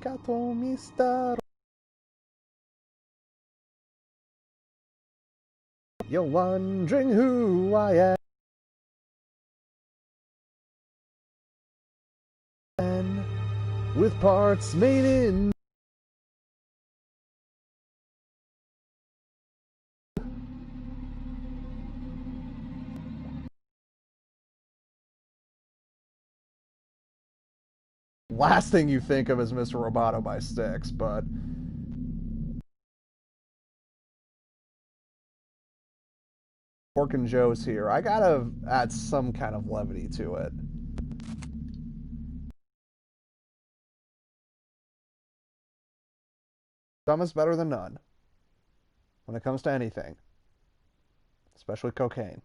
Cato Mister. You're wondering who I am. With parts made in. Last thing you think of is Mr. Roboto by Styx, but Pork and Joe's here. I gotta add some kind of levity to it. Some is better than none when it comes to anything, especially cocaine.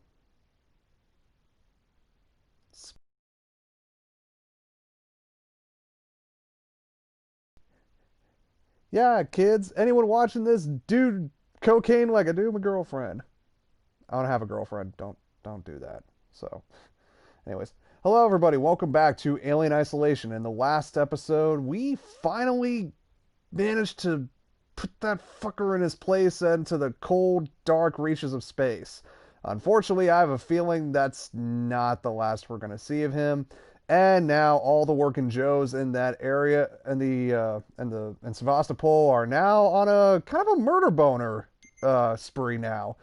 Yeah, kids, anyone watching this, do cocaine like I do my girlfriend. I don't have a girlfriend. Don't do that. So, anyways, hello everybody. Welcome back to Alien Isolation. In the last episode, we finally managed to put that fucker in his place into the cold, dark reaches of space. Unfortunately, I have a feeling that's not the last we're going to see of him. And now all the working Joes in that area and in Sevastopol are now on a kind of a murder boner spree now,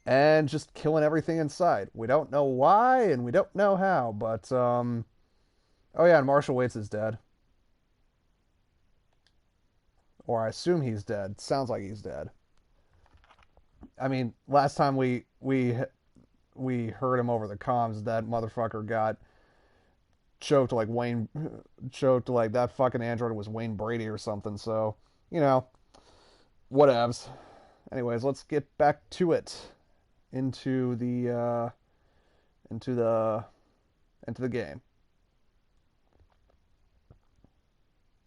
and just killing everything in sight. We don't know why and we don't know how, but oh yeah, and Marshall Waits is dead, or I assume he's dead. Sounds like he's dead. I mean, last time we heard him over the comms, that motherfucker got choked like that fucking android was Wayne Brady or something. So, you know, whatevs. Anyways, let's get back to it. Into the game.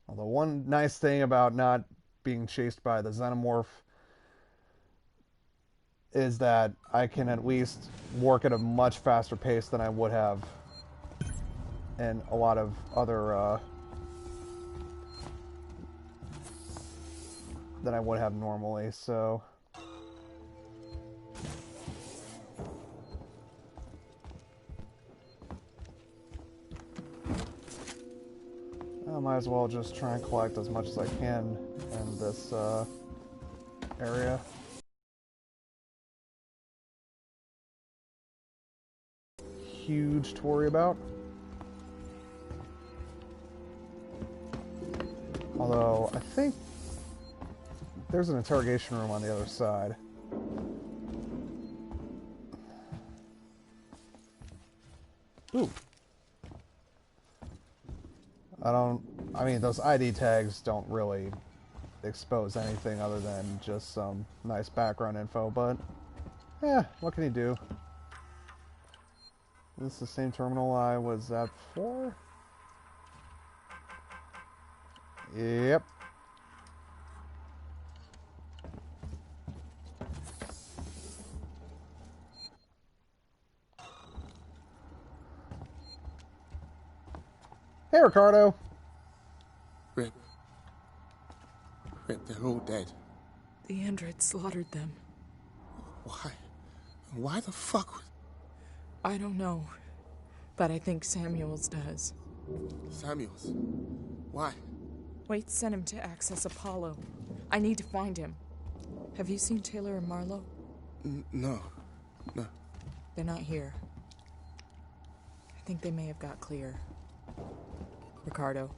Although one nice thing about not being chased by the xenomorph is that I can at least work at a much faster pace than I would have in a lot of other than I would have normally. So I might as well just try and collect as much as I can in this area. Huge to worry about. Although, I think there's an interrogation room on the other side. Ooh. I mean, those ID tags don't really expose anything other than just some nice background info, but, yeah, what can you do? Is this the same terminal I was at before? Yep. Hey, Ricardo. Rip, they're all dead. The android slaughtered them. Why? Why the fuck? I don't know, but I think Samuels does. Samuels? Why? Wait, sent him to access Apollo. I need to find him. Have you seen Taylor and Marlowe? No. They're not here. I think they may have got clear. Ricardo,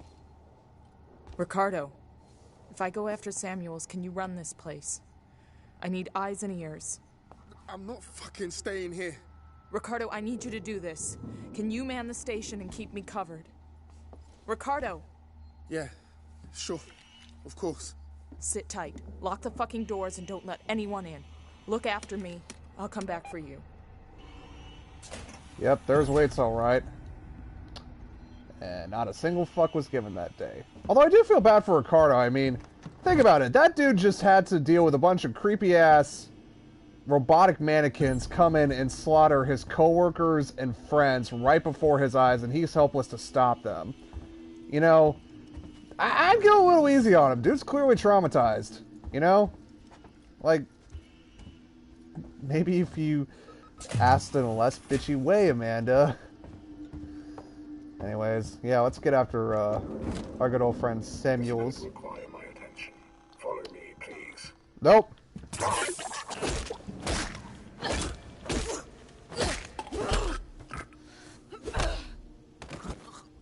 if I go after Samuels, can you run this place? I need eyes and ears. I'm not fucking staying here. Ricardo, I need you to do this. Can you man the station and keep me covered? Ricardo! Yeah, sure. Of course. Sit tight. Lock the fucking doors and don't let anyone in. Look after me. I'll come back for you. Yep, there's Waits all right. And not a single fuck was given that day. Although I do feel bad for Ricardo. I mean, think about it. That dude just had to deal with a bunch of creepy-ass robotic mannequins come in and slaughter his coworkers and friends right before his eyes, and he's helpless to stop them. You know, I'd go a little easy on him. Dude's clearly traumatized. You know? Like, maybe if you asked in a less bitchy way, Amanda. Anyways, yeah, let's get after our good old friend Samuels. Require my attention. Follow me, please. Nope.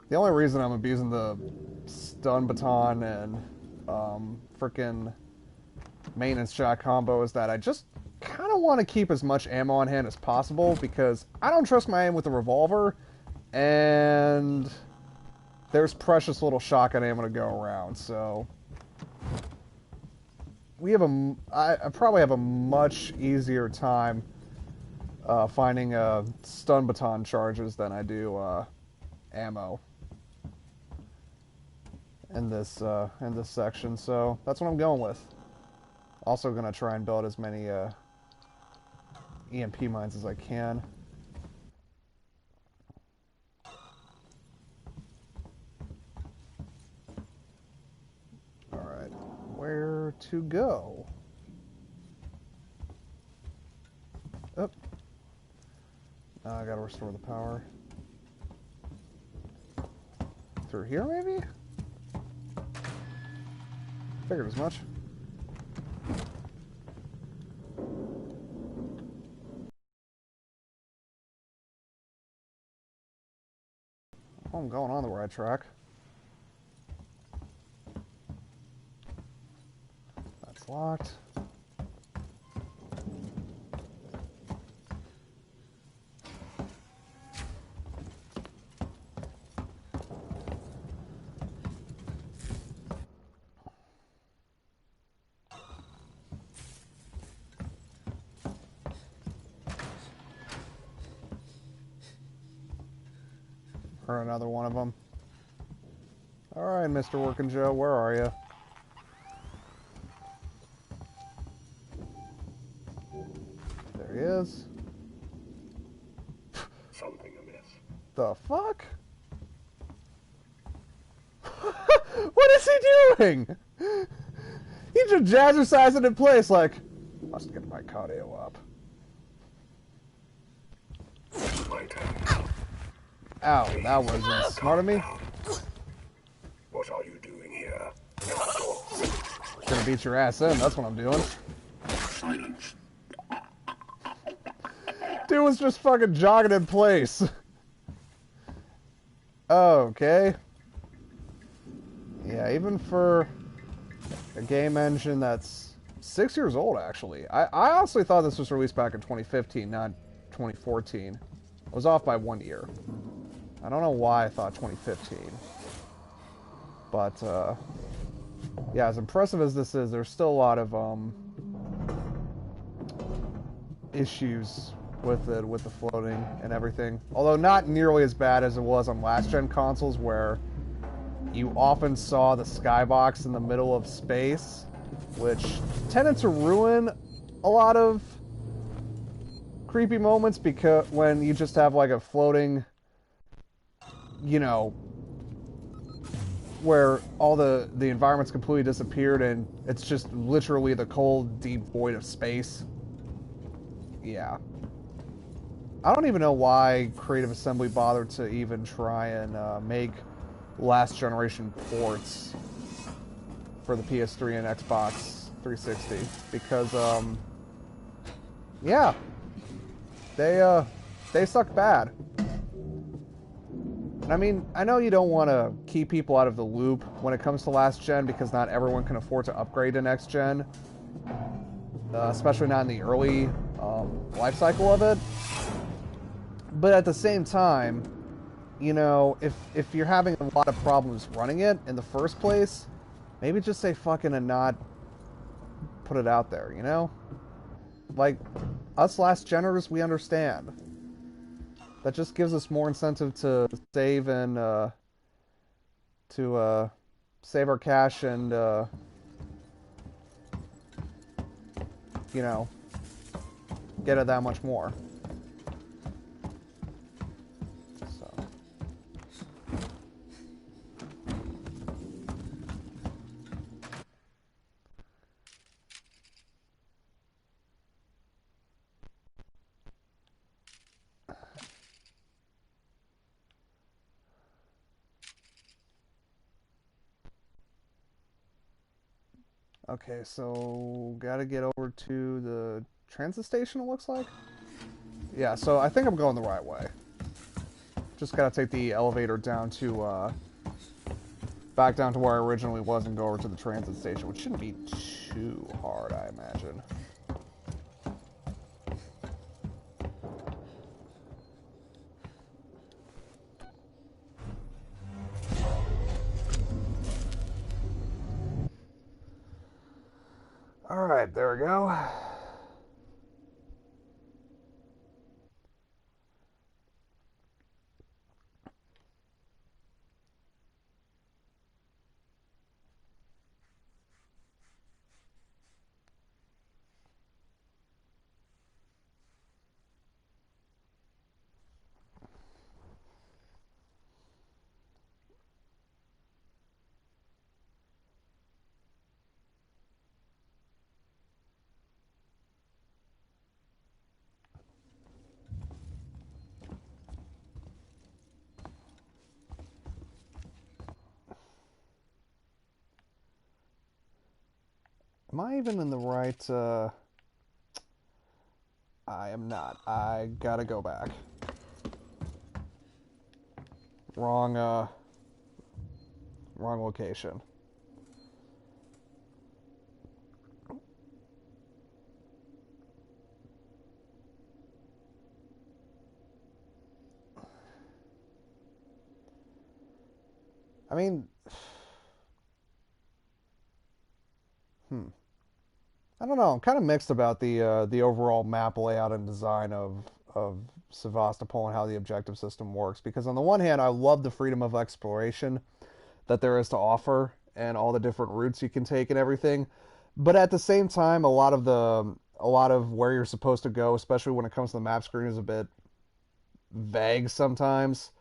The only reason I'm abusing the stun baton and frickin' maintenance shot combo is that I just kind of want to keep as much ammo on hand as possible because I don't trust my aim with the revolver, and there's precious little shotgun ammo to go around, so I probably have a much easier time finding stun baton charges than I do ammo in this section, so that's what I'm going with. Also gonna try and build as many EMP mines as I can. Alright, where to go? Oh. Now I gotta restore the power. Through here, maybe? Figured as much. Oh, I'm going on the right track. That's locked. Or another one of them. Alright, Mr. Workin' Joe, where are you? There he is. Something amiss. The fuck? What is he doing? He's just jazzercising in place like, must get my cardio up. My turn. Ow, that wasn't smart of me. What are you doing here? Gonna beat your ass in, that's what I'm doing. Silence. Dude was just fucking jogging in place. Okay. Yeah, even for a game engine that's 6 years old, actually. I honestly thought this was released back in 2015, not 2014. I was off by 1 year. I don't know why I thought 2015. But, yeah, as impressive as this is, there's still a lot of, issues with it, with the floating and everything. Although not nearly as bad as it was on last-gen consoles, where you often saw the skybox in the middle of space, which tended to ruin a lot of creepy moments, because when you just have like a floating, you know, where all the environment's completely disappeared and it's just literally the cold, deep void of space. Yeah. I don't even know why Creative Assembly bothered to even try and make last generation ports for the PS3 and Xbox 360, because yeah, they suck bad. And I mean, I know you don't want to keep people out of the loop when it comes to last gen, because not everyone can afford to upgrade to next gen, especially not in the early life cycle of it. But at the same time, you know, if you're having a lot of problems running it in the first place, maybe just say fucking and not put it out there, you know? Like, us last geners, we understand. That just gives us more incentive to save and, save our cash and, you know, get it that much more. Okay, so gotta get over to the transit station, it looks like? Yeah, so I think I'm going the right way. Just gotta take the elevator down to, back down to where I originally was and go over to the transit station, which shouldn't be too hard, I imagine. Alright, there we go. Am I even in the right, I am not. I gotta go back. Wrong, wrong location. I mean, hmm. I don't know. I'm kind of mixed about the overall map layout and design of Sevastopol and how the objective system works. Because on the one hand, I love the freedom of exploration that there is to offer and all the different routes you can take and everything. But at the same time, a lot of where you're supposed to go, especially when it comes to the map screen, is a bit vague sometimes.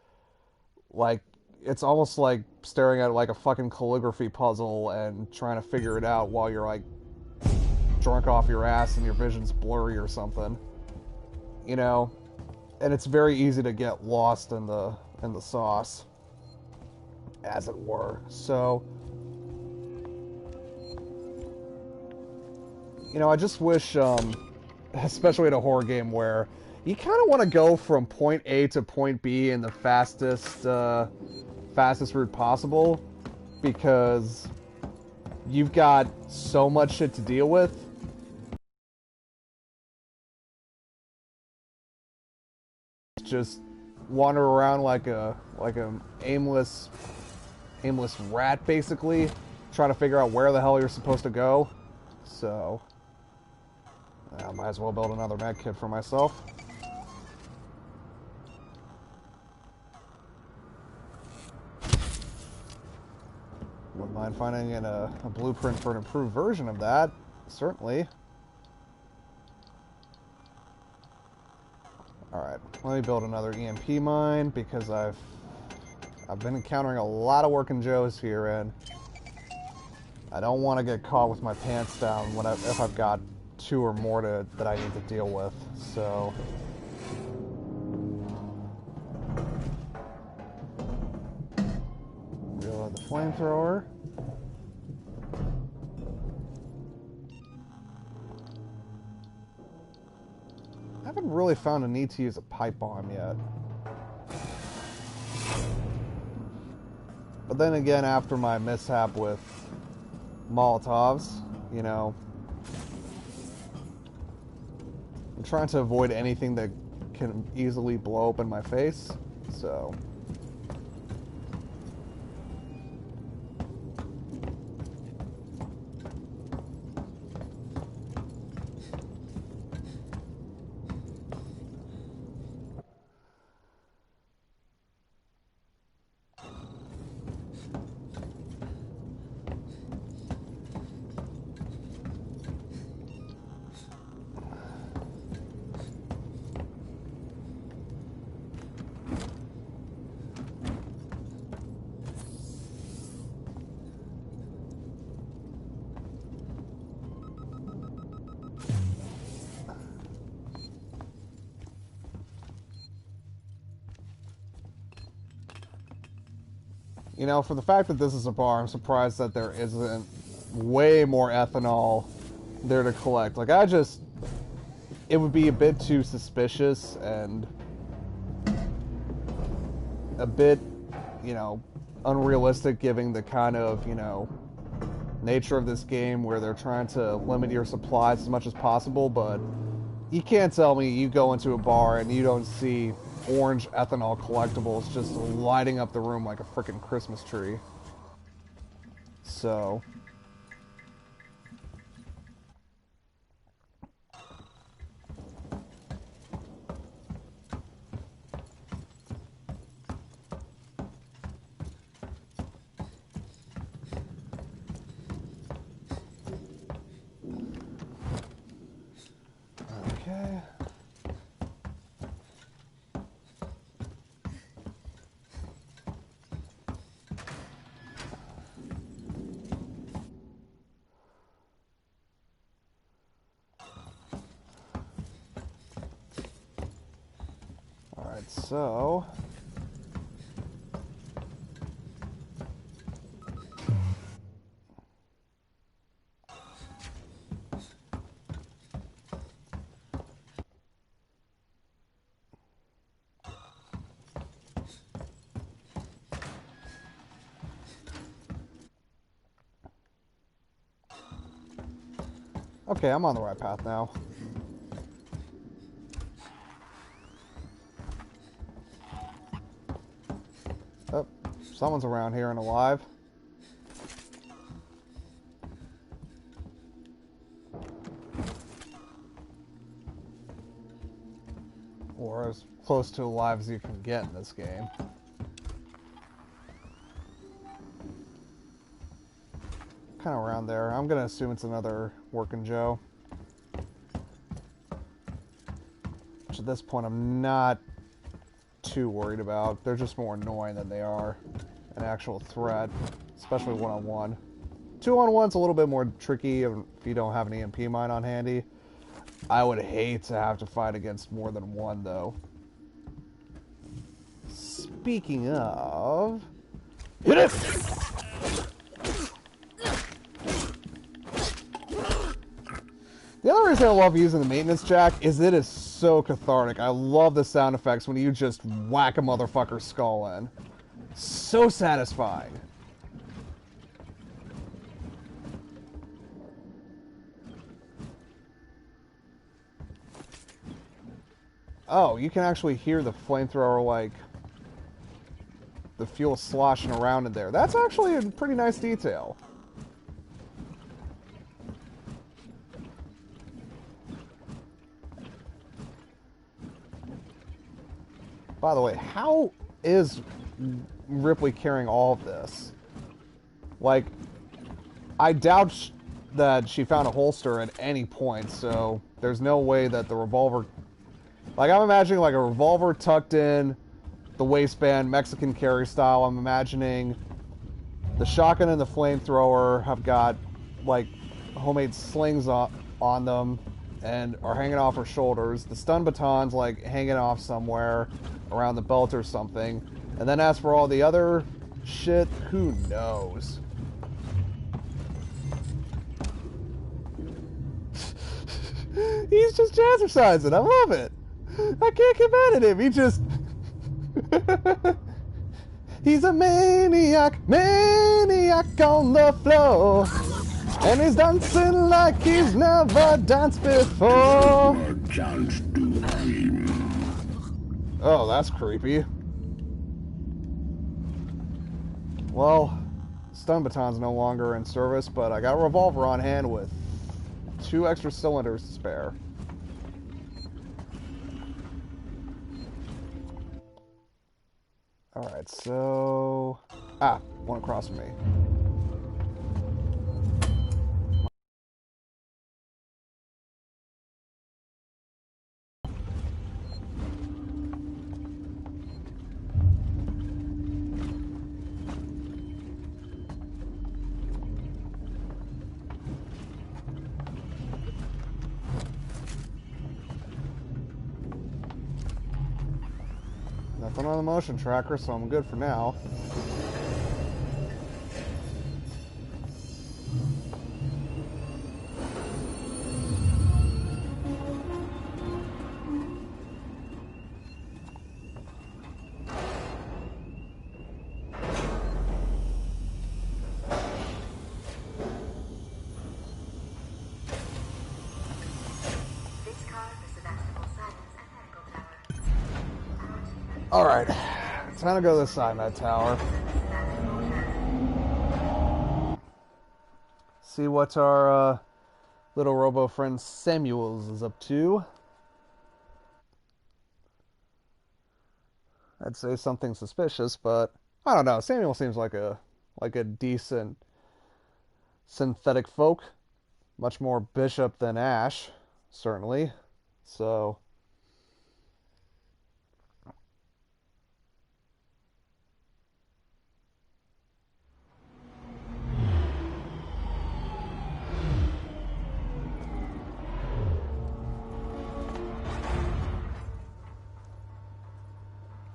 Like it's almost like staring at like a fucking calligraphy puzzle and trying to figure it out while you're like drunk off your ass and your vision's blurry or something. You know, and it's very easy to get lost in the sauce, as it were. So, you know, I just wish, especially in a horror game where you kind of want to go from point A to point B in the fastest route possible, because you've got so much shit to deal with. Just wander around like a aimless rat, basically, trying to figure out where the hell you're supposed to go. So, I might as well build another med kit for myself. Wouldn't mind finding a blueprint for an improved version of that, certainly. Alright, let me build another EMP mine, because I've been encountering a lot of working Joes here, and I don't want to get caught with my pants down if I've got two or more that I need to deal with. So, reload the flamethrower. I haven't really found a need to use a pipe bomb yet. But then again, after my mishap with Molotovs, you know, I'm trying to avoid anything that can easily blow up in my face, so... You know, for the fact that this is a bar, I'm surprised that there isn't way more ethanol there to collect. Like, it would be a bit too suspicious and a bit, unrealistic given the kind of, nature of this game where they're trying to limit your supplies as much as possible, but you can't tell me you go into a bar and you don't see orange ethanol collectibles just lighting up the room like a freaking Christmas tree. So, okay. Alright, so okay, I'm on the right path now. Oh, someone's around here and alive. Or as close to alive as you can get in this game. Kind of around there. I'm gonna assume it's another working Joe. Which at this point I'm not too worried about. They're just more annoying than they are an actual threat, especially one-on-one. Two-on-one's a little bit more tricky if you don't have an EMP mine on handy. I would hate to have to fight against more than one, though. Speaking of... Hit it! The other reason I love using the maintenance jack is it is so cathartic. I love the sound effects when you just whack a motherfucker's skull in. So satisfying. Oh, you can actually hear the flamethrower, like, the fuel sloshing around in there. That's actually a pretty nice detail. By the way, how is Ripley carrying all of this? Like, I doubt that she found a holster at any point, so there's no way that the revolver... Like, I'm imagining, like, a revolver tucked in the waistband, Mexican carry style. I'm imagining the shotgun and the flamethrower have got, like, homemade slings on them and are hanging off her shoulders. The stun baton's, like, hanging off somewhere around the belt or something. And then as for all the other shit, who knows? He's just jazzercising. I love it. I can't get mad at him. He just... He's a maniac on the floor. And he's dancing like he's never danced before. Oh, that's creepy. Well, stun baton's no longer in service, but I got a revolver on hand with 2 extra cylinders to spare. Alright, so... Ah, one across from me. Nothing on the motion tracker, so I'm good for now. Alright. Time to go to the side of that tower. See what our little robo friend Samuels is up to. I'd say something suspicious, but I don't know. Samuel seems like a decent synthetic folk. Much more Bishop than Ash, certainly. So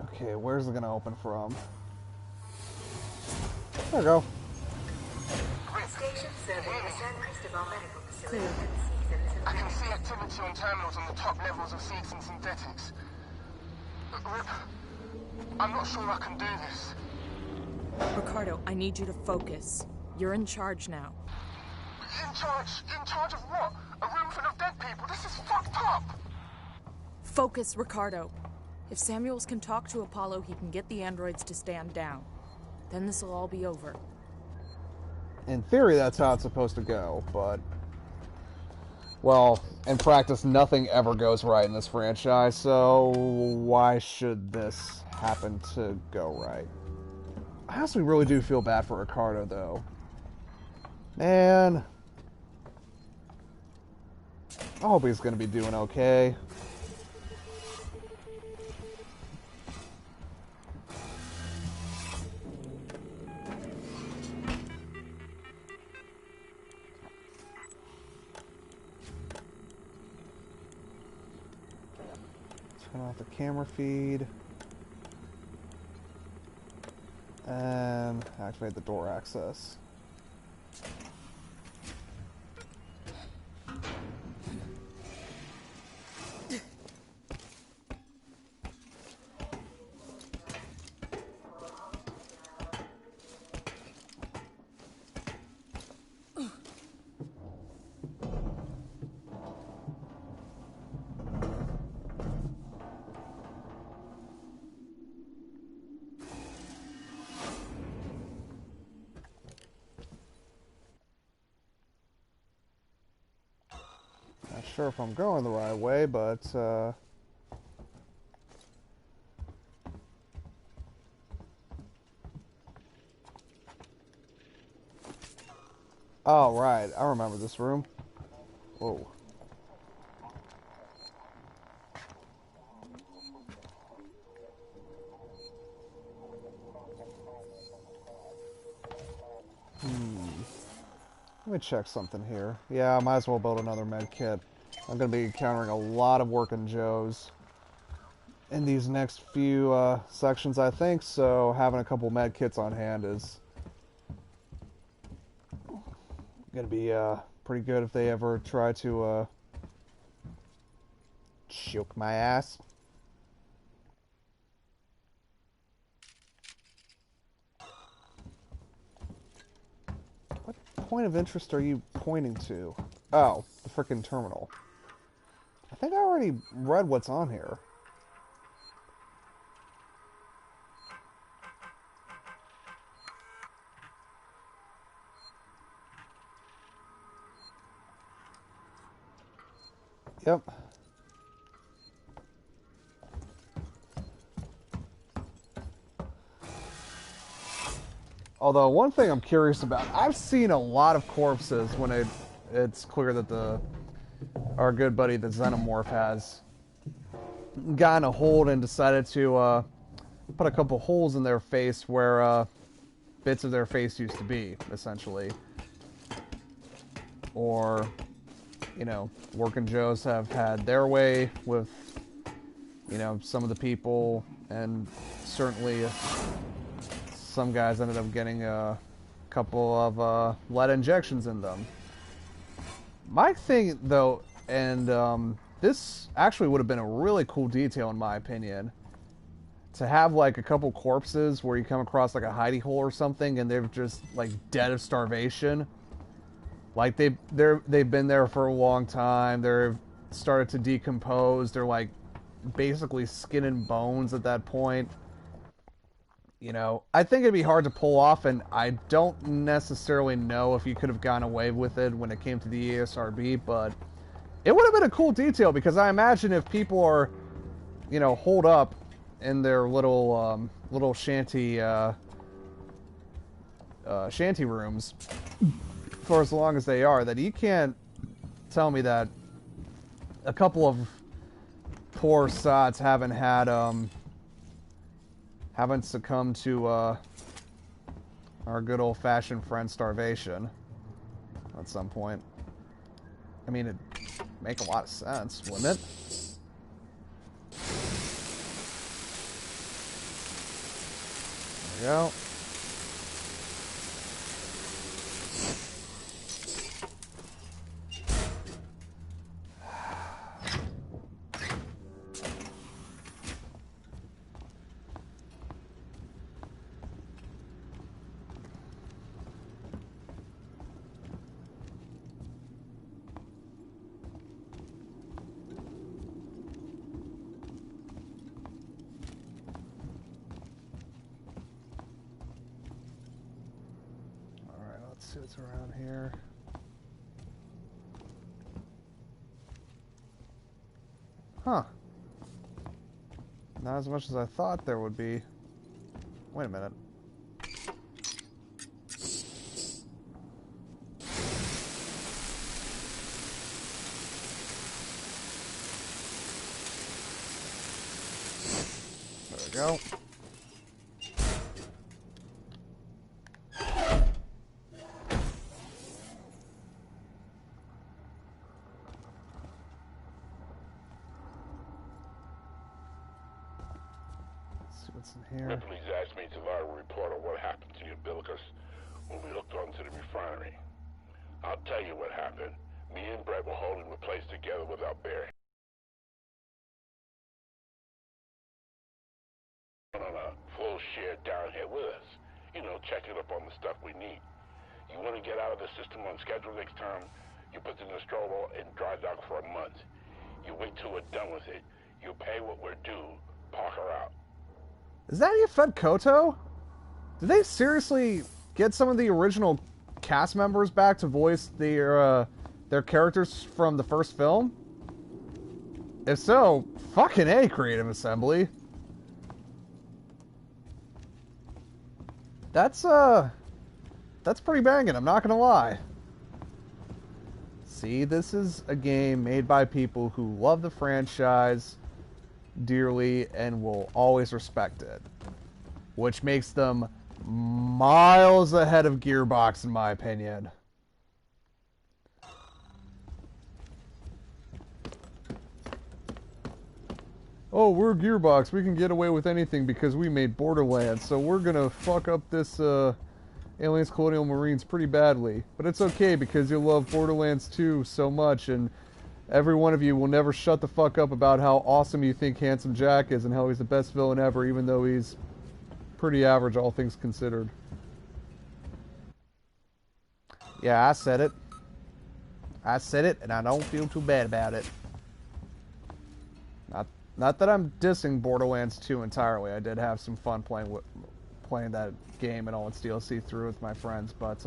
okay, where's it gonna open from? There we go. Station serving the San Cristobal Medical Facility. I can see activity on terminals on the top levels of seeds and synthetics. Rip, I'm not sure I can do this. Ricardo, I need you to focus. You're in charge now. In charge? In charge of what? A room full of dead people? This is fucked up! Focus, Ricardo. If Samuels can talk to Apollo, he can get the androids to stand down. Then this will all be over. In theory, that's how it's supposed to go, but... well, in practice, nothing ever goes right in this franchise, so why should this happen to go right? I honestly really do feel bad for Ricardo, though. Man... I hope he's gonna be doing okay. Turn off the camera feed. And activate the door access. Not sure if I'm going the right way, but oh, right. I remember this room. Whoa. Let me check something here. Yeah, I might as well build another med kit. I'm going to be encountering a lot of working Joes in these next few sections, I think, so having a couple med kits on hand is going to be pretty good if they ever try to choke my ass. What point of interest are you pointing to? Oh, the frickin' terminal. I think I already read what's on here. Yep. Although, one thing I'm curious about, I've seen a lot of corpses when it's clear that our good buddy, the Xenomorph, has gotten a hold and decided to put a couple holes in their face where bits of their face used to be, essentially. Or, you know, working Joes have had their way with, you know, some of the people, and certainly some guys ended up getting a couple of lead injections in them. My thing, though, and this actually would have been a really cool detail in my opinion, to have like a couple corpses where you come across like a hidey hole or something and they're just like dead of starvation. Like they've been there for a long time. They're started to decompose. They're like basically skin and bones at that point. You know, I think it'd be hard to pull off, and I don't necessarily know if you could have gone away with it when it came to the ESRB, but it would have been a cool detail because I imagine if people are, you know, holed up in their little shanty rooms for as long as they are, that you can't tell me that a couple of poor sods haven't succumbed to our good old-fashioned friend starvation at some point. I mean, it'd make a lot of sense, wouldn't it? There we go. See what's around here. Huh. Not as much as I thought there would be. Wait a minute. There we go. What's in here? Ripley's asked me to log a report on what happened to the umbilicus when we hooked onto the refinery. I'll tell you what happened. Me and Brett were holding the place together without Barry on a full share down here with us. You know, checking up on the stuff we need. You want to get out of the system on schedule next time, you put the Nostromo in dry dock for a month. You wait till we're done with it. You pay what we're due. Park her out. Is that how you fed Koto? Did they seriously get some of the original cast members back to voice their characters from the first film? If so, fucking A, Creative Assembly. That's pretty banging, I'm not gonna lie. See, this is a game made by people who love the franchise dearly and will always respect it, which makes them miles ahead of Gearbox in my opinion. Oh, we're Gearbox, we can get away with anything because we made Borderlands, so we're gonna fuck up this Aliens Colonial Marines pretty badly, but it's okay because you love Borderlands 2 so much, and every one of you will never shut the fuck up about how awesome you think Handsome Jack is and how he's the best villain ever, even though he's pretty average, all things considered. Yeah, I said it. I said it, and I don't feel too bad about it. Not that I'm dissing Borderlands 2 entirely. I did have some fun playing that game and all its DLC through with my friends, but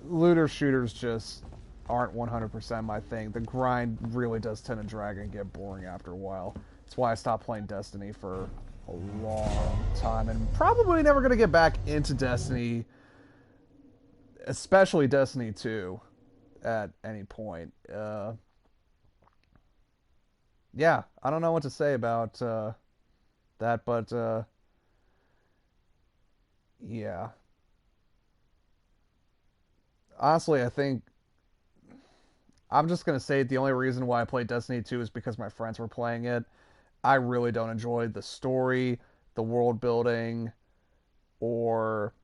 looter shooters just aren't 100% my thing. The grind really does tend to drag and get boring after a while. That's why I stopped playing Destiny for a long time, and probably never going to get back into Destiny, especially Destiny 2, at any point. Yeah, I don't know what to say about that, but yeah. Honestly, I think I'm just going to say the only reason why I played Destiny 2 is because my friends were playing it. I really don't enjoy the story, the world building, or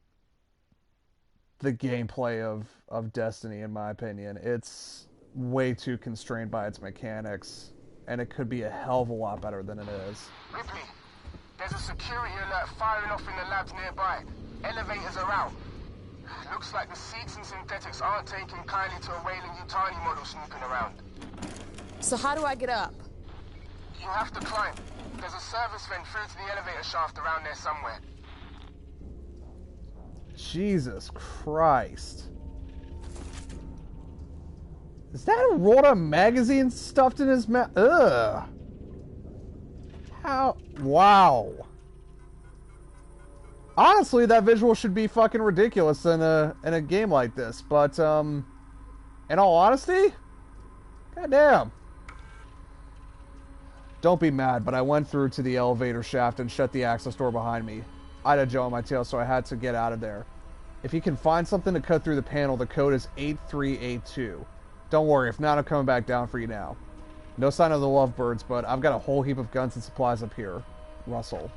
the gameplay of Destiny, in my opinion. It's way too constrained by its mechanics, and it could be a hell of a lot better than it is. Ripley, there's a security alert firing off in the labs nearby. Elevators are out. Looks like the Seeds and Synthetics aren't taking kindly to a Wayland Yutani model snooping around. So how do I get up? You have to climb. There's a service vent through to the elevator shaft around there somewhere. Jesus Christ. Is that a Roboto magazine stuffed in his mouth? Ugh. How? Wow. Honestly, that visual should be fucking ridiculous in a game like this. But, in all honesty, goddamn. Don't be mad, but I went through to the elevator shaft and shut the access door behind me. I had a Joe on my tail, so I had to get out of there. If you can find something to cut through the panel, the code is 8382. Don't worry, if not, I'm coming back down for you now. No sign of the lovebirds, but I've got a whole heap of guns and supplies up here. Russell.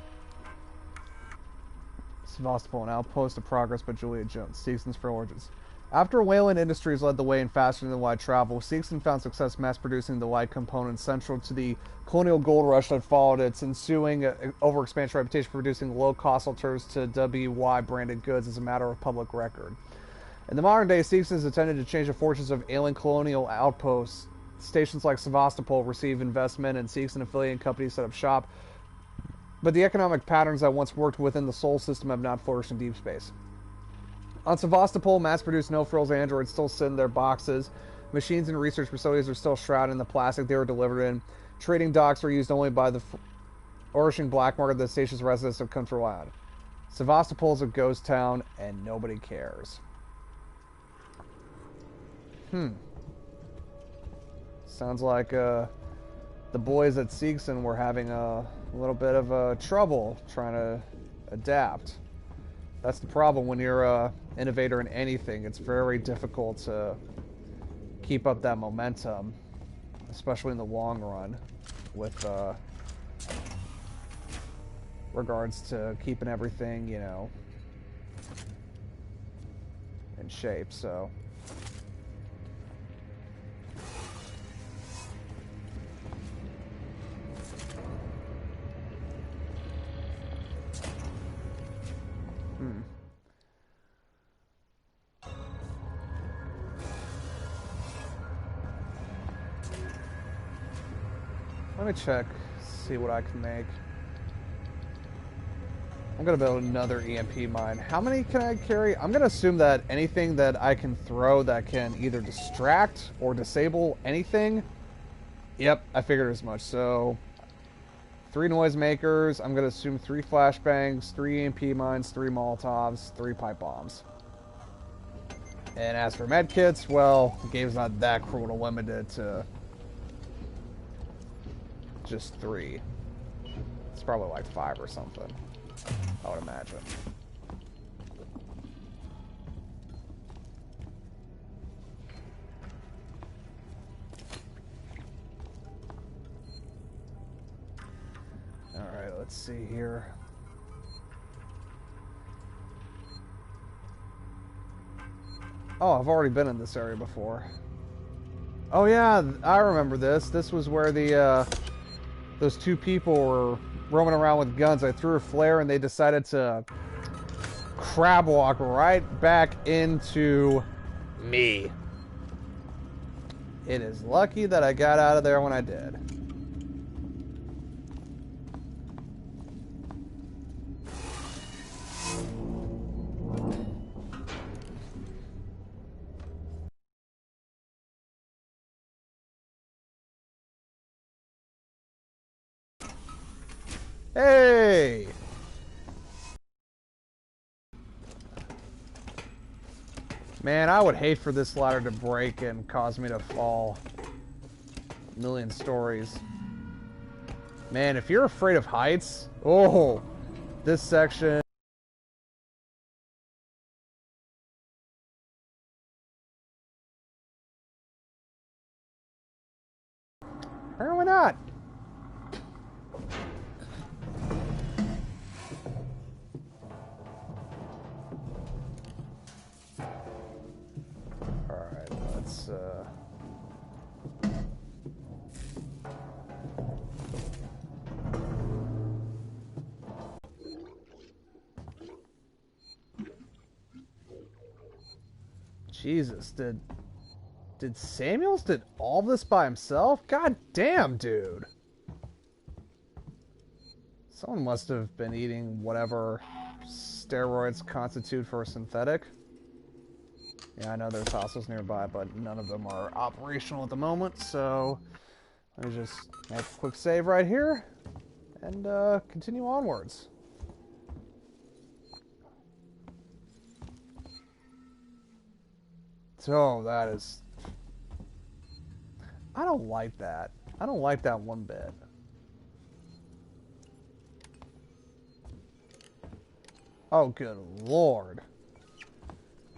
Sevastopol, an outpost of progress by Julia Jones. Seasons for Origins. After Wayland Industries led the way in faster than light travel, Seegson found success mass-producing the light components central to the colonial gold rush that followed its ensuing overexpansion reputation for producing low-cost alternatives to WY-branded goods as a matter of public record. In the modern day, Seegson has attempted to change the fortunes of alien colonial outposts. Stations like Sevastopol receive investment, and Seegson affiliated companies set up shop, but the economic patterns that once worked within the Sol system have not flourished in deep space. On Sevastopol, mass-produced no-frills androids still sit in their boxes. Machines and research facilities are still shrouded in the plastic they were delivered in. Trading docks are used only by the flourishing black market that the station's residents have come to rely on. Sevastopol is a ghost town, and nobody cares. Sounds like the boys at Seegson were having a little bit of trouble trying to adapt. That's the problem when you're an innovator in anything. It's very difficult to keep up that momentum, especially in the long run, with regards to keeping everything, you know, in shape. So let me check, see what I can make. I'm gonna build another EMP mine. How many can I carry? I'm gonna assume that anything that I can throw that can either distract or disable anything. Yep, I figured as much. So 3 noisemakers. I'm gonna assume 3 flashbangs, 3 EMP mines, 3 Molotovs, 3 pipe bombs. And as for medkits, well, the game's not that cruel to limit it to just 3. It's probably like 5 or something, I would imagine. Alright, let's see here. Oh, I've already been in this area before. Oh yeah, I remember this. This was where the those 2 people were roaming around with guns. I threw a flare and they decided to crab walk right back into me. It is lucky that I got out of there when I did. Hey! Man, I would hate for this ladder to break and cause me to fall. A million stories. Man, if you're afraid of heights, oh, this section. Apparently not. Alright, let's Jesus, did Samuels did all this by himself? God damn, dude. Someone must have been eating whatever steroids constitute for a synthetic. Yeah, I know there's hostels nearby, but none of them are operational at the moment, so let me just make a quick save right here and continue onwards. So that is... I don't like that. I don't like that one bit. Oh, good lord.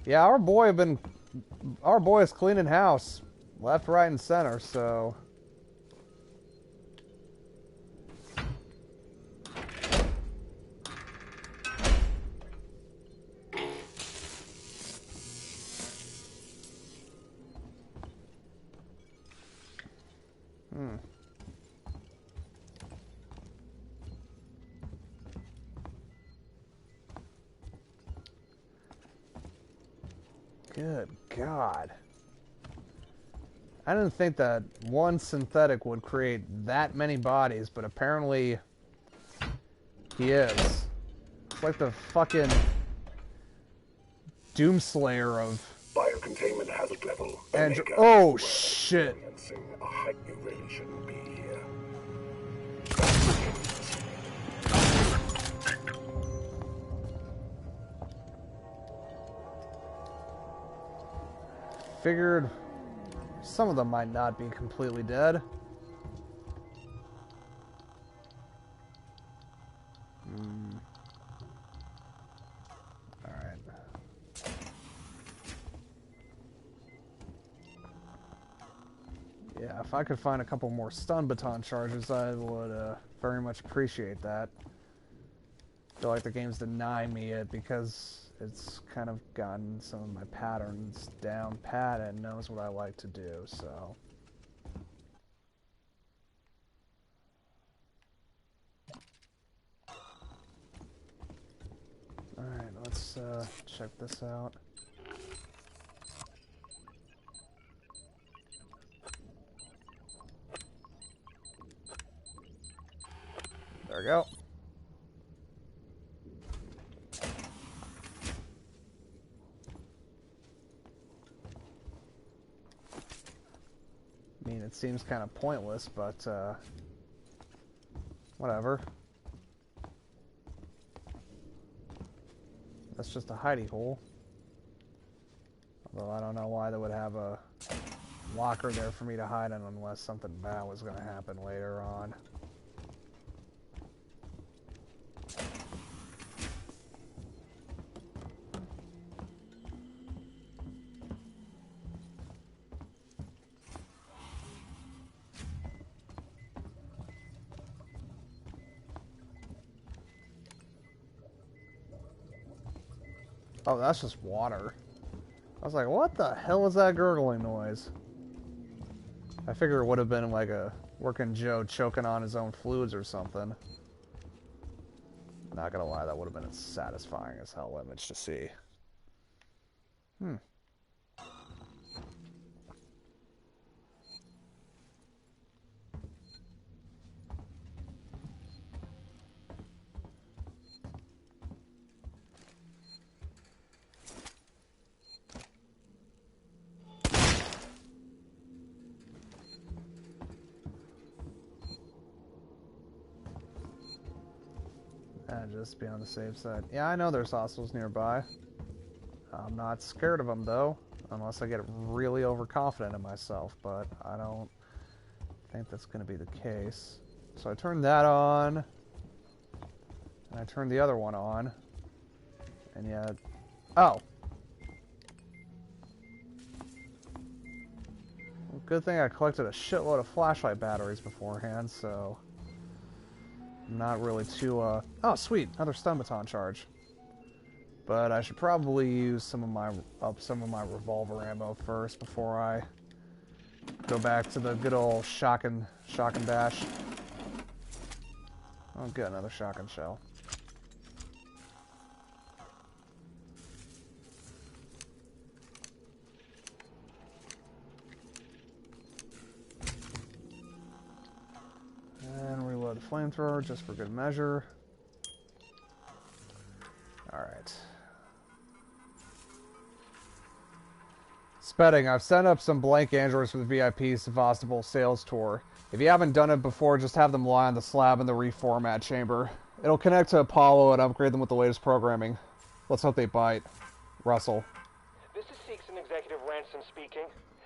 Yeah, our boy is cleaning house left, right, and center, so... Good God. I didn't think that one synthetic would create that many bodies, but apparently he is. It's like the fucking Doomslayer of... Biocontainment hazard level. Oh, shit. A height you really shouldn't be here. Figured some of them might not be completely dead. Alright. Yeah, if I could find a couple more stun baton charges, I would very much appreciate that. I feel like the game's denying me it because it's kind of gotten some of my patterns down pat and knows what I like to do, so... Alright, let's check this out. There we go. I mean, it seems kind of pointless, but whatever. That's just a hidey hole. Although I don't know why they would have a locker there for me to hide in unless something bad was going to happen later on. Oh, that's just water. I was like, what the hell is that gurgling noise? I figure it would have been like a working Joe choking on his own fluids or something. Not gonna lie, that would have been a satisfying as hell image to see. And just be on the safe side. Yeah, I know there's hostiles nearby. I'm not scared of them, though. Unless I get really overconfident in myself. But I don't think that's going to be the case. So I turned that on. And I turned the other one on. And yet... Oh! Well, good thing I collected a shitload of flashlight batteries beforehand, so... Not really too, Oh, sweet! Another stun baton charge. But I should probably use some of my revolver ammo first before I go back to the good old shock and bash. Oh, good, another shotgun shell. And reload the flamethrower just for good measure. Spedding, I've set up some blank androids for the VIP Sevastopol sales tour. If you haven't done it before, just have them lie on the slab in the reformat chamber. It'll connect to Apollo and upgrade them with the latest programming. Let's hope they bite. Russell. This is Seegson Executive Ransom speaking.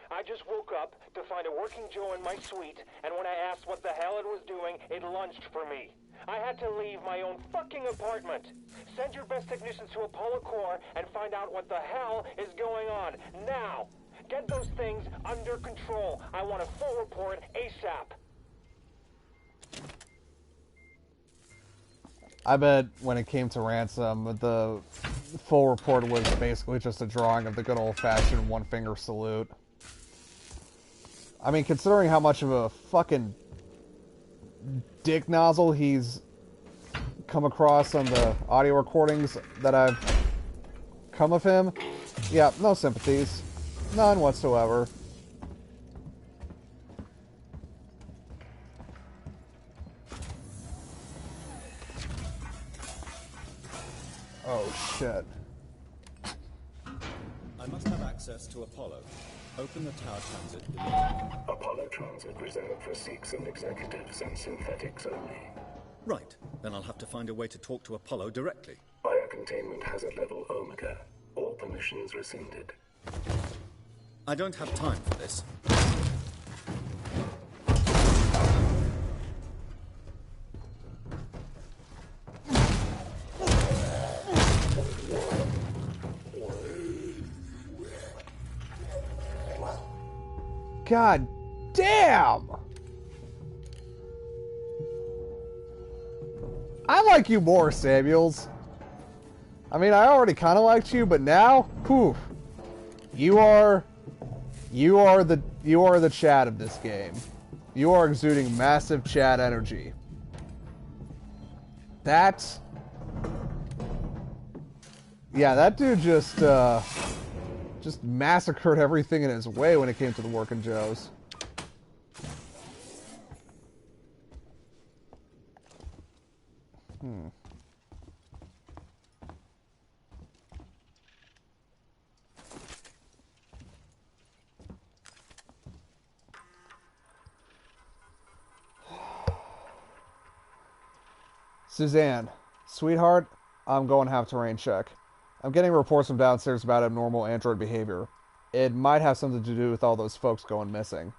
I just woke up to find a working Joe in my suite, and when I asked what the hell it was doing, it lunged for me. I had to leave my own fucking apartment. Send your best technicians to Apollo Core and find out what the hell is going on. Now! Get those things under control. I want a full report ASAP. I bet when it came to Ransom, the full report was basically just a drawing of the good old-fashioned one-finger salute. I mean, considering how much of a fucking dick nozzle he's come across on the audio recordings that I've come of him, yeah, no sympathies. None whatsoever. Oh, shit. I must have access to Apollo. Open the tower transit. Apollo transit reserved for Seegson executives and synthetics only. Right. Then I'll have to find a way to talk to Apollo directly. Biocontainment hazard level Omega. All permissions rescinded. I don't have time for this. God damn! I like you more, Samuels. I mean, I already kind of liked you, but now, poof, you are the Chad of this game. You are exuding massive Chad energy. Yeah, that dude just massacred everything in his way when it came to the working Joes. Suzanne, sweetheart, I'm going to have terrain check. I'm getting reports from downstairs about abnormal android behavior. It might have something to do with all those folks going missing.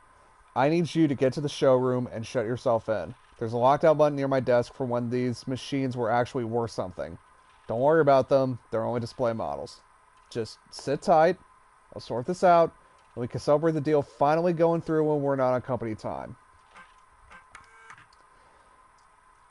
I need you to get to the showroom and shut yourself in. There's a lockdown button near my desk for when these machines were actually worth something. Don't worry about them. They're only display models. Just sit tight. I'll sort this out, and we can celebrate the deal finally going through when we're not on company time.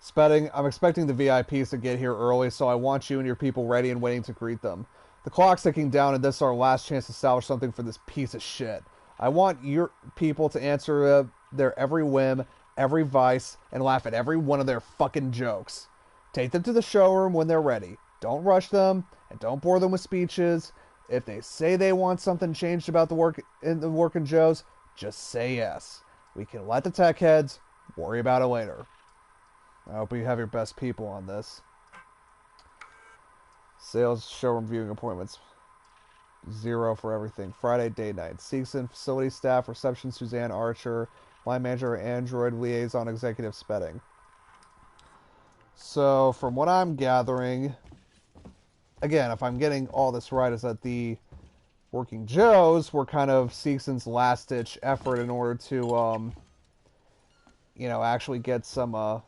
Spedding, I'm expecting the VIPs to get here early, so I want you and your people ready and waiting to greet them. The clock's ticking down, and this is our last chance to salvage something for this piece of shit. I want your people to answer their every whim, every vice, and laugh at every one of their fucking jokes. Take them to the showroom when they're ready. Don't rush them, and don't bore them with speeches. If they say they want something changed about the working Joes, just say yes. We can let the tech heads worry about it later. I hope you have your best people on this. Sales, showroom viewing appointments. 0 for everything. Friday, day, night. Seegson, facility staff, reception, Suzanne Archer, line manager, Android, liaison, executive, Spedding. So, from what I'm gathering, again, if I'm getting all this right, is that the working Joes were kind of Seegson's last-ditch effort in order to, actually get some,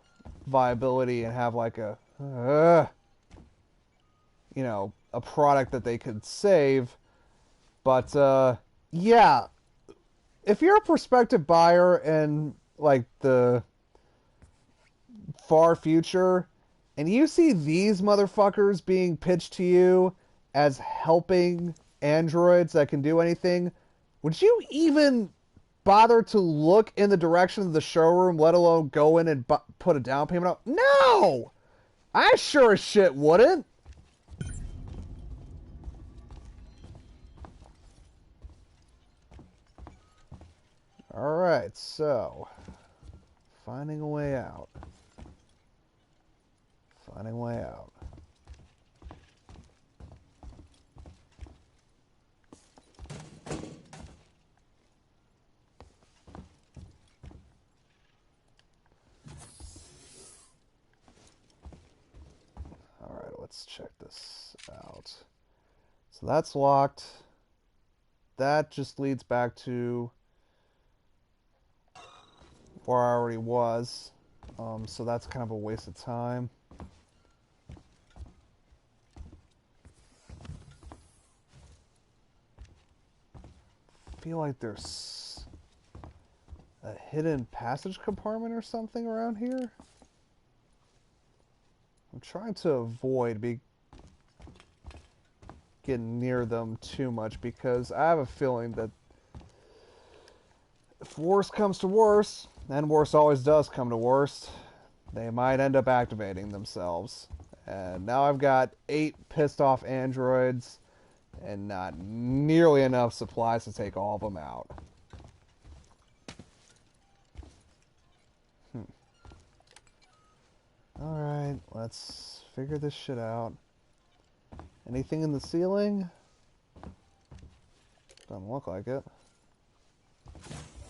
viability and have like a product that they could save. But yeah, if you're a prospective buyer in like the far future and you see these motherfuckers being pitched to you as helping androids that can do anything, would you even bother to look in the direction of the showroom, let alone go in and put a down payment up? No! I sure as shit wouldn't. Alright, so finding a way out. Finding a way out. let's check this out. So that's locked. That just leads back to where I already was. So that's kind of a waste of time. I feel like there's a hidden passage compartment or something around here. I'm trying to avoid getting near them too much because I have a feeling that if worst comes to worst, and worst always does come to worst, they might end up activating themselves. And now I've got 8 pissed off androids and not nearly enough supplies to take all of them out. Alright, let's figure this shit out. Anything in the ceiling? Doesn't look like it.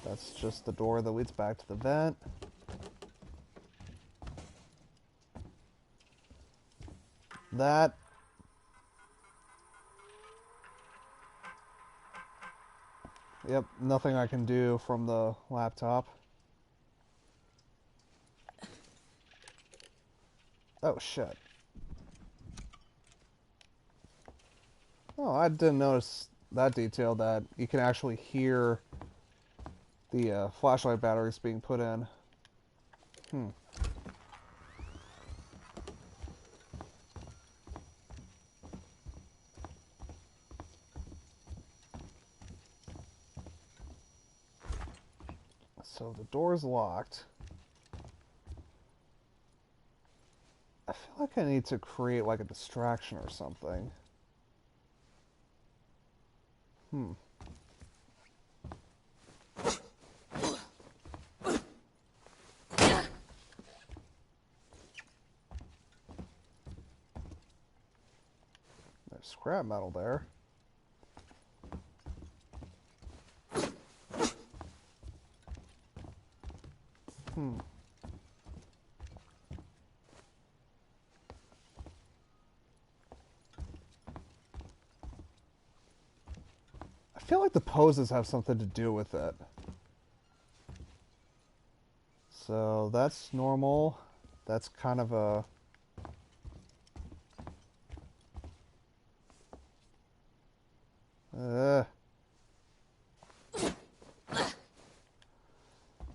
That's just the door that leads back to the vent. That. Yep, nothing I can do from the laptop. Oh, shit. Oh, I didn't notice that detail, that you can actually hear the flashlight batteries being put in. So the door's locked. I feel like I need to create like a distraction or something. There's scrap metal there. I feel like the poses have something to do with it. So that's normal. That's kind of a...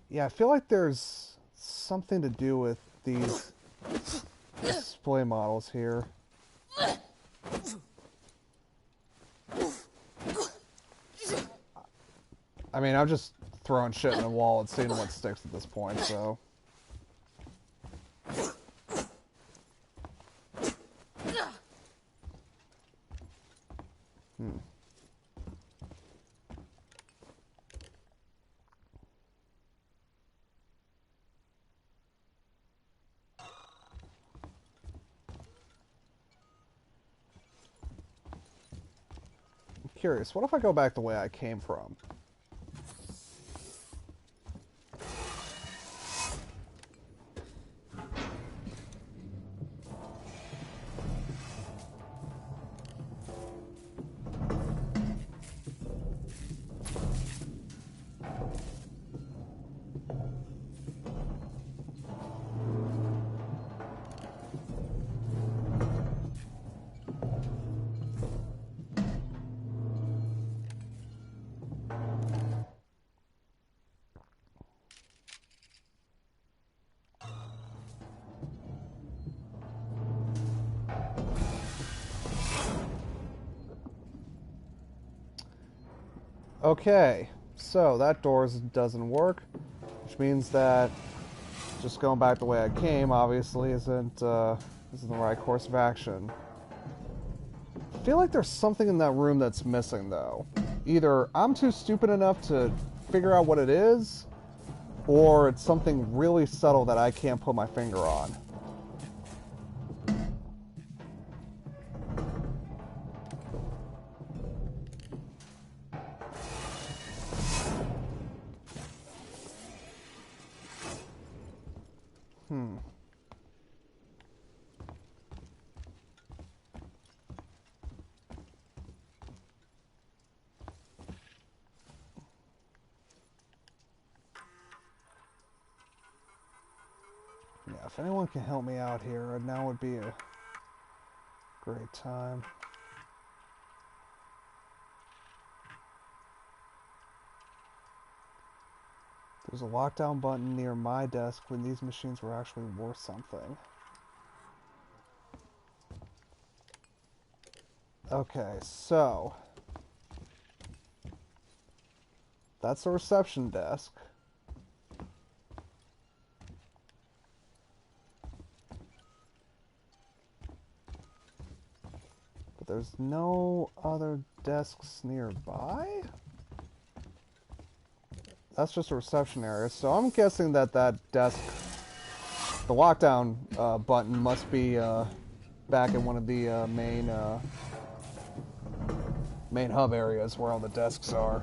Yeah, I feel like there's something to do with these display models here. I mean, I'm just throwing shit in the wall and seeing what sticks at this point, so... Curious, what if I go back the way I came from? Okay, so that door doesn't work, which means that just going back the way I came, obviously, isn't the right course of action. I feel like there's something in that room that's missing, though. Either I'm too stupid enough to figure out what it is, or it's something really subtle that I can't put my finger on. if anyone can help me out here, now would be a great time. There's a lockdown button near my desk when these machines were actually worth something. Okay, so that's the reception desk. But there's no other desks nearby? That's just a reception area, so I'm guessing that that desk, the lockdown button must be back in one of the main hub areas where all the desks are.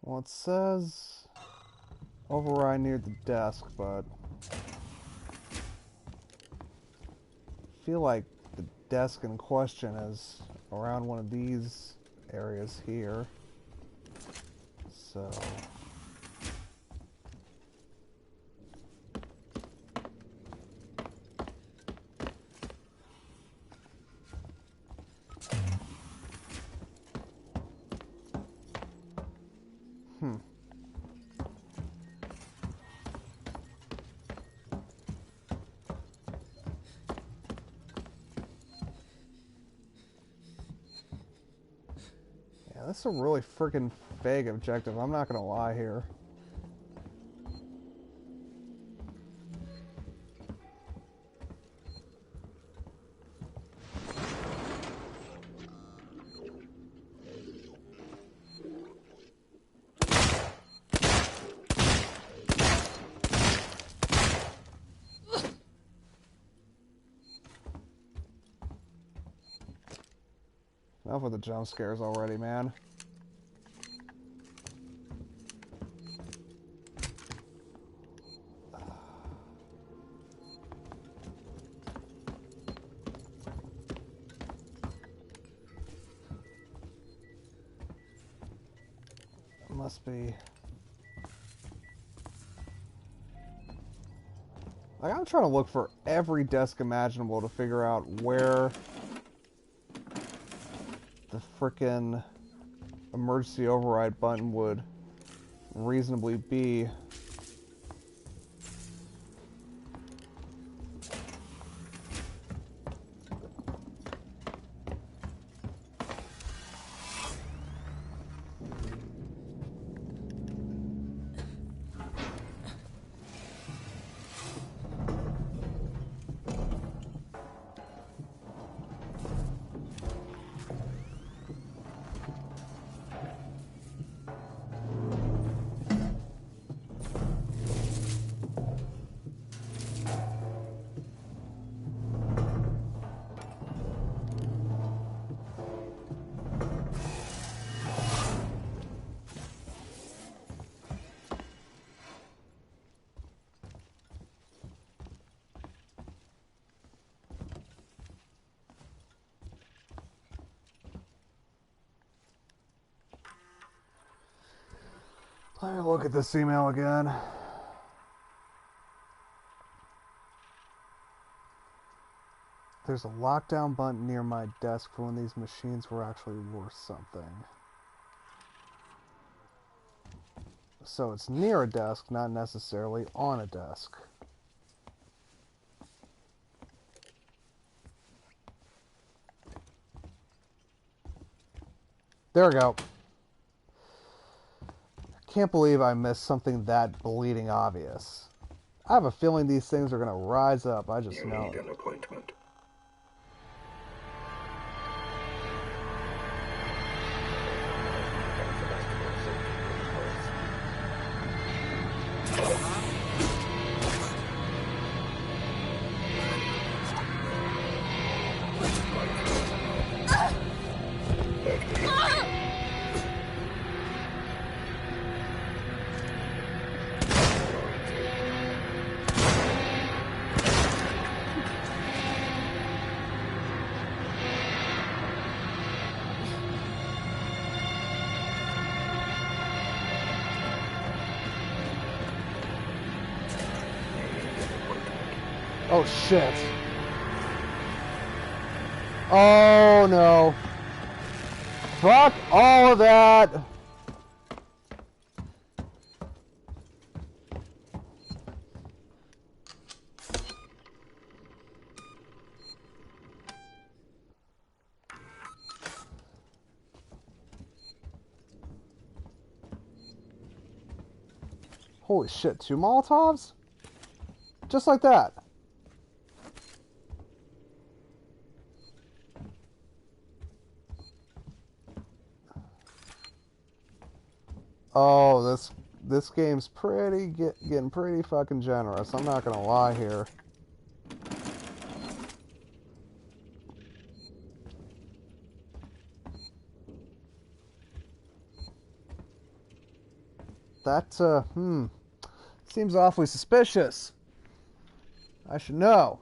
Well, it says override near the desk, but I feel like the desk in question is around one of these areas here. So yeah, that's a really freaking vague objective. I'm not gonna lie here. Enough with the jump scares already, man. It must be. Like, I'm trying to look for every desk imaginable to figure out where the frickin' emergency override button would reasonably be. Let me look at this email again. There's a lockdown button near my desk for when these machines were actually worth something. So it's near a desk, not necessarily on a desk. There we go. Can't believe I missed something that bleeding obvious. I have a feeling these things are going to rise up. I just You know need it. an appointment. Oh shit. Oh no. Fuck all of that. Holy shit, 2 Molotovs? Just like that. Oh, this game's getting pretty fucking generous. I'm not gonna lie here. That seems awfully suspicious. I should know.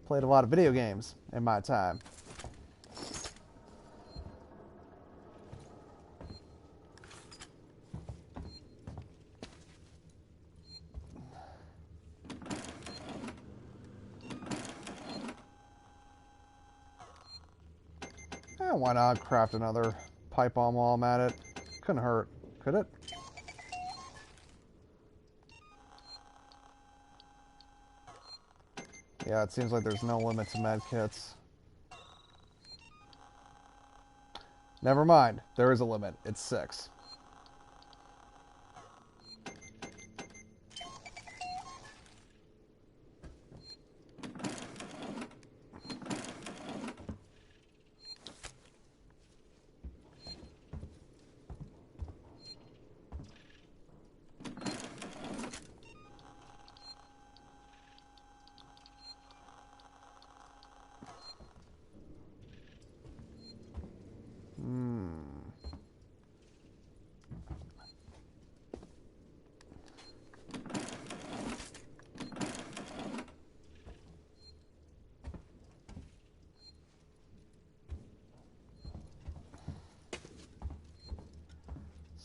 Played a lot of video games in my time. Why not craft another pipe bomb while I'm at it? Couldn't hurt, could it? Yeah, it seems like there's no limit to med kits. Never mind, there is a limit. It's 6.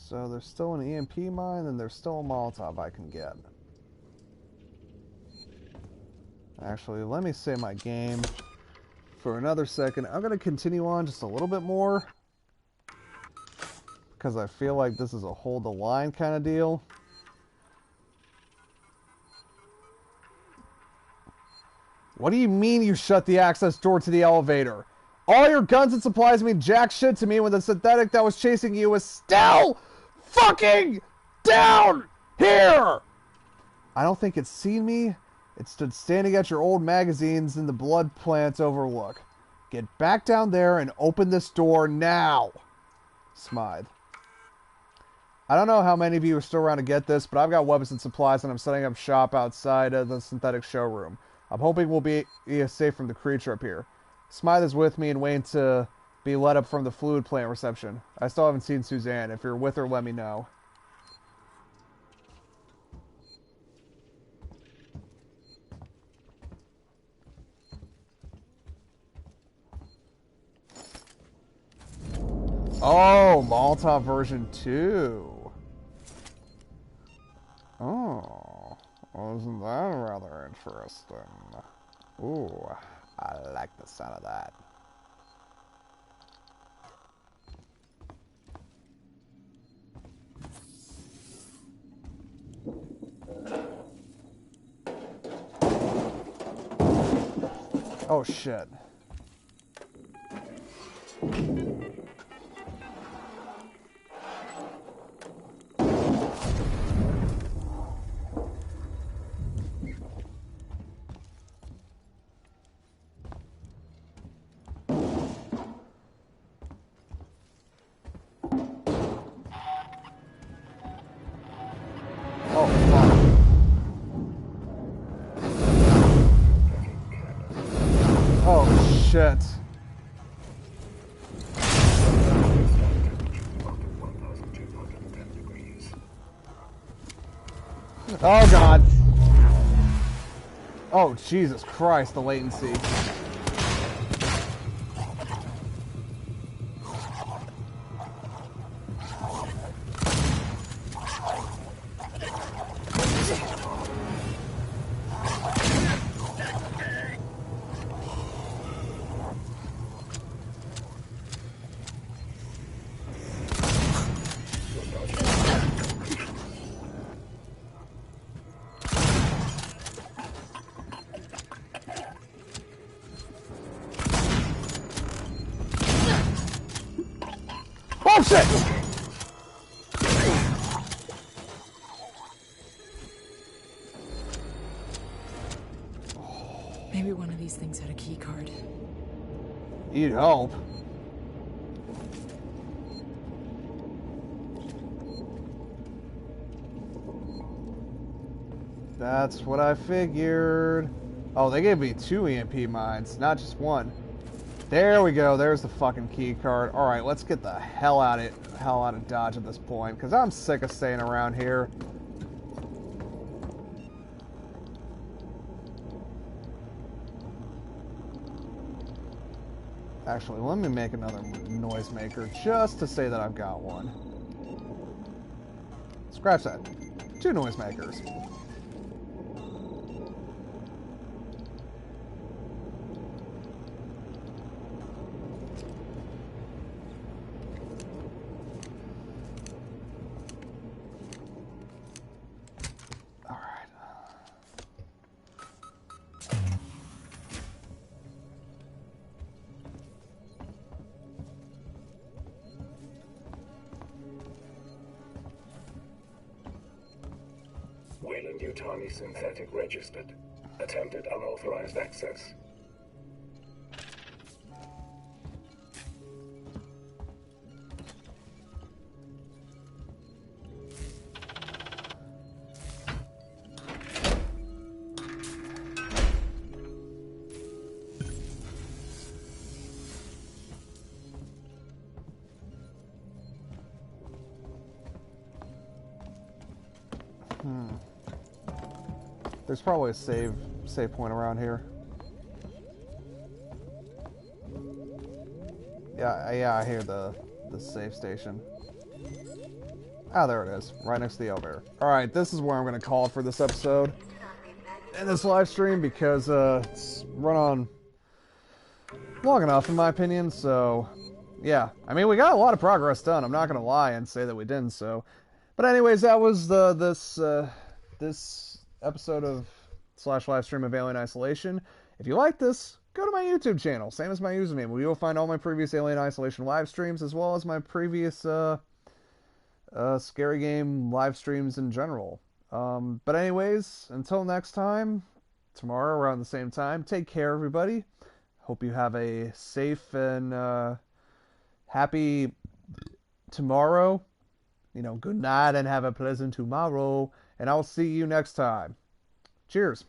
So there's still an EMP mine, and there's still a Molotov I can get. Actually, let me save my game for another second. I'm going to continue on just a little bit more, because I feel like this is a hold the line kind of deal. What do you mean you shut the access door to the elevator? All your guns and supplies mean jack shit to me when the synthetic that was chasing you is still fucking down here! I don't think it's seen me. It stood standing at your old magazines in the blood plants overlook. Get back down there and open this door now. Smythe. I don't know how many of you are still around to get this, but I've got weapons and supplies and I'm setting up shop outside of the synthetic showroom. I'm hoping we'll be safe from the creature up here. Smythe is with me and waiting to be let up from the fluid plant reception. I still haven't seen Suzanne. If you're with her, let me know. Oh, Molotov version 2. Wasn't that rather interesting? Ooh, I like the sound of that. Oh shit. Oh fuck. Oh shit. Oh god. Oh Jesus Christ, the latency. Oh shit! Maybe one of these things had a key card. You'd hope. That's what I figured. Oh, they gave me 2 EMP mines, not just one. There we go. There's the fucking key card. All right, let's get the hell out of Dodge at this point, because I'm sick of staying around here. Actually, let me make another noisemaker just to say that I've got one. Scratch that. 2 noisemakers. Weyland-Yutani synthetic registered. Attempted unauthorized access. There's probably a save point around here. Yeah, I hear the save station. Ah, there it is, right next to the elevator. All right, this is where I'm going to call it for this episode and this live stream, because it's run on long enough, in my opinion. So, yeah, I mean, we got a lot of progress done. I'm not going to lie and say that we didn't. So, but anyways, that was this episode of / live stream of Alien Isolation. If you like this, go to my YouTube channel, same as my username, where you'll find all my previous Alien Isolation live streams, as well as my previous scary game live streams in general. But anyways, until next time, tomorrow around the same time, take care, everybody. Hope you have a safe and happy tomorrow. Good night and have a pleasant tomorrow. And I'll see you next time. Cheers.